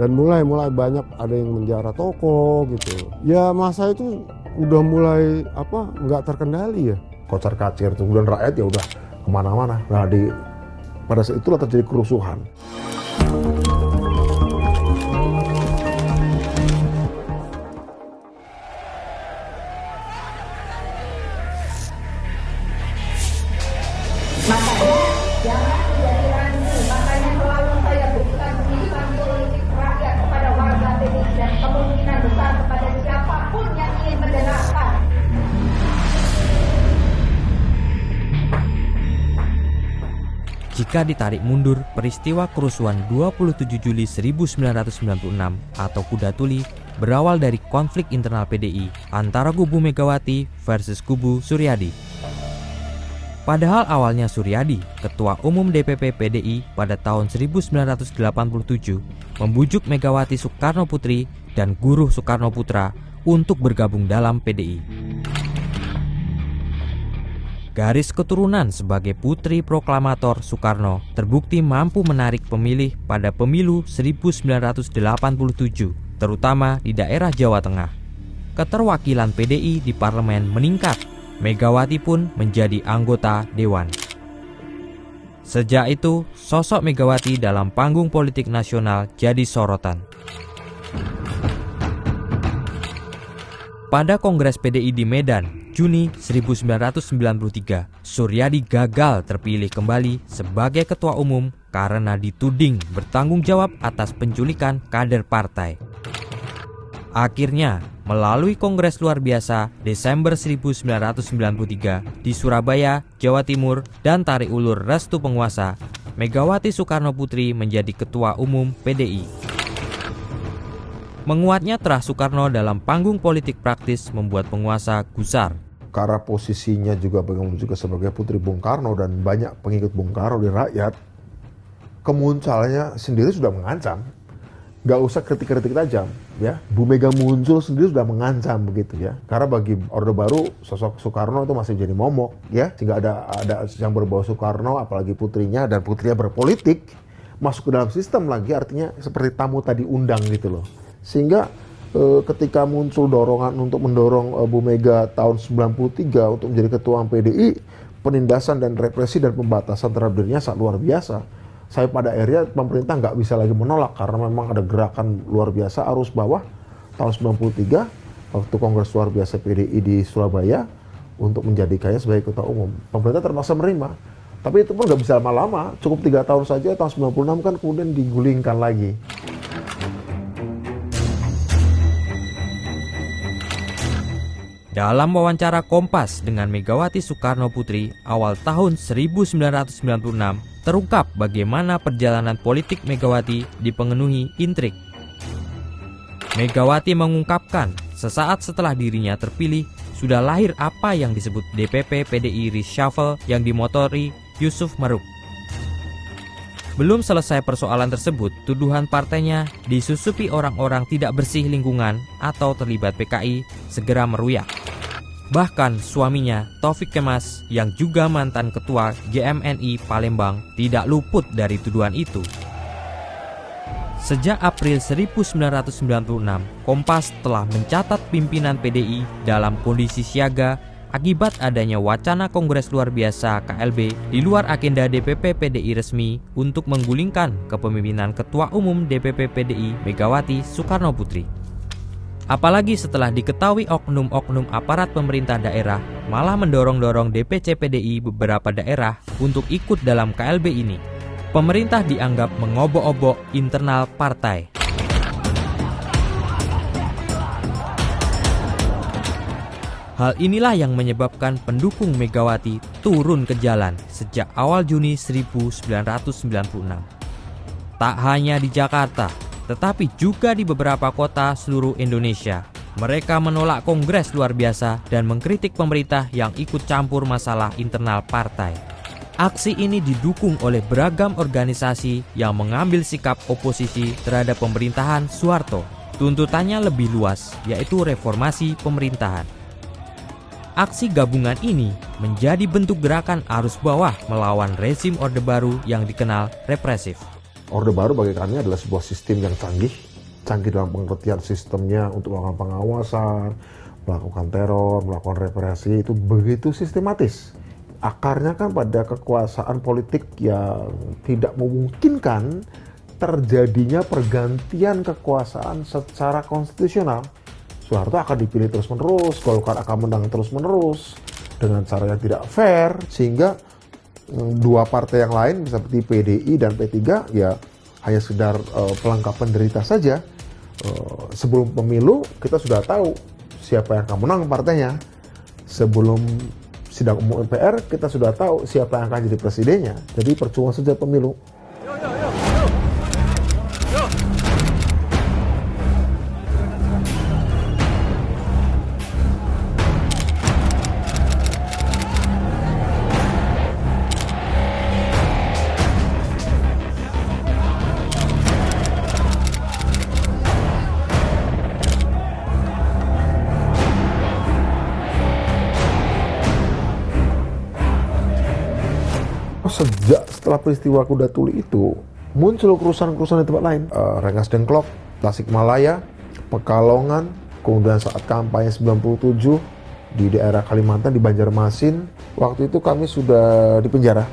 Dan mulai banyak ada yang menjara toko gitu. Ya masa itu udah mulai nggak terkendali ya. Kocar kacir tuh, kemudian rakyat ya udah kemana-mana. Nah pada saat itulah terjadi kerusuhan. Makanya jangan menjadi rancu, makanya selalu saya berikan pendidikan politik rakyat kepada warga PDI dan kemungkinan besar kepada siapapun yang ingin mendengarkan. Jika ditarik mundur, peristiwa kerusuhan 27 Juli 1996 atau Kuda Tuli berawal dari konflik internal PDI antara kubu Megawati versus kubu Suryadi. Padahal awalnya Suryadi, Ketua Umum DPP PDI pada tahun 1987, membujuk Megawati Soekarno Putri dan Guruh Soekarno Putra untuk bergabung dalam PDI. Garis keturunan sebagai putri proklamator Soekarno terbukti mampu menarik pemilih pada pemilu 1987, terutama di daerah Jawa Tengah. Keterwakilan PDI di parlemen meningkat. Megawati pun menjadi anggota dewan. Sejak itu, sosok Megawati dalam panggung politik nasional jadi sorotan. Pada Kongres PDI di Medan, Juni 1993, Suryadi gagal terpilih kembali sebagai ketua umum karena dituding bertanggung jawab atas penculikan kader partai. Akhirnya, melalui Kongres Luar Biasa Desember 1993 di Surabaya, Jawa Timur, dan tarik ulur restu penguasa, Megawati Soekarno Putri menjadi Ketua Umum PDI. Menguatnya terah Soekarno dalam panggung politik praktis membuat penguasa gusar. Karena posisinya juga sebagai putri Bung Karno dan banyak pengikut Bung Karno di rakyat, kemunculannya sendiri sudah mengancam. Gak usah kritik-kritik tajam, ya. Bu Mega muncul sendiri sudah mengancam begitu ya. Karena bagi Orde Baru sosok Soekarno itu masih jadi momok, ya. Sehingga ada yang berbau Soekarno, apalagi putrinya dan putrinya berpolitik masuk ke dalam sistem lagi, artinya seperti tamu tadi undang gitu loh. Sehingga ketika muncul dorongan untuk mendorong Bu Mega tahun 93 untuk menjadi ketua PDI, penindasan dan represi dan pembatasan terhadap dirinya sangat luar biasa. Saya pada akhirnya pemerintah nggak bisa lagi menolak karena memang ada gerakan luar biasa arus bawah tahun 93 waktu Kongres Luar Biasa PDI di Surabaya untuk menjadikannya sebagai ketua umum. Pemerintah terpaksa menerima, tapi itu pun nggak bisa lama-lama, cukup 3 tahun saja. Tahun 96 kan kemudian digulingkan lagi. Dalam wawancara Kompas dengan Megawati Soekarno Putri awal tahun 1996, terungkap bagaimana perjalanan politik Megawati dipenuhi intrik. Megawati mengungkapkan sesaat setelah dirinya terpilih sudah lahir apa yang disebut DPP PDI Reshuffle yang dimotori Yusuf Maruk. Belum selesai persoalan tersebut, tuduhan partainya disusupi orang-orang tidak bersih lingkungan atau terlibat PKI segera meruyak. Bahkan suaminya, Taufik Kemas, yang juga mantan ketua GMNI Palembang, tidak luput dari tuduhan itu. Sejak April 1996, Kompas telah mencatat pimpinan PDI dalam kondisi siaga akibat adanya wacana Kongres Luar Biasa KLB di luar agenda DPP PDI resmi untuk menggulingkan kepemimpinan Ketua Umum DPP PDI Megawati Soekarno Putri. Apalagi setelah diketahui oknum-oknum aparat pemerintah daerah malah mendorong-dorong DPC PDI beberapa daerah untuk ikut dalam KLB ini. Pemerintah dianggap mengobok-obok internal partai. Hal inilah yang menyebabkan pendukung Megawati turun ke jalan sejak awal Juni 1996. Tak hanya di Jakarta, tetapi juga di beberapa kota seluruh Indonesia. Mereka menolak Kongres Luar Biasa dan mengkritik pemerintah yang ikut campur masalah internal partai. Aksi ini didukung oleh beragam organisasi yang mengambil sikap oposisi terhadap pemerintahan Soeharto. Tuntutannya lebih luas, yaitu reformasi pemerintahan. Aksi gabungan ini menjadi bentuk gerakan arus bawah melawan rezim Orde Baru yang dikenal represif. Orde Baru bagi kami adalah sebuah sistem yang canggih dalam pengertian sistemnya untuk melakukan pengawasan, melakukan teror, melakukan represi, itu begitu sistematis. Akarnya kan pada kekuasaan politik yang tidak memungkinkan terjadinya pergantian kekuasaan secara konstitusional. Soeharto akan dipilih terus-menerus, Golkar akan menang terus-menerus dengan cara yang tidak fair, sehingga dua partai yang lain seperti PDI dan P3 ya hanya sekedar pelengkap penderita saja. Sebelum pemilu kita sudah tahu siapa yang akan menang partainya. Sebelum sidang umum MPR kita sudah tahu siapa yang akan jadi presidennya. Jadi percuma saja pemilu. Sejak setelah peristiwa Kuda Tuli itu, muncul kerusuhan-kerusuhan di tempat lain. Rengas Dengklok, Tasikmalaya, Pekalongan, kemudian saat kampanye 97 di daerah Kalimantan, di Banjarmasin, waktu itu kami sudah dipenjara.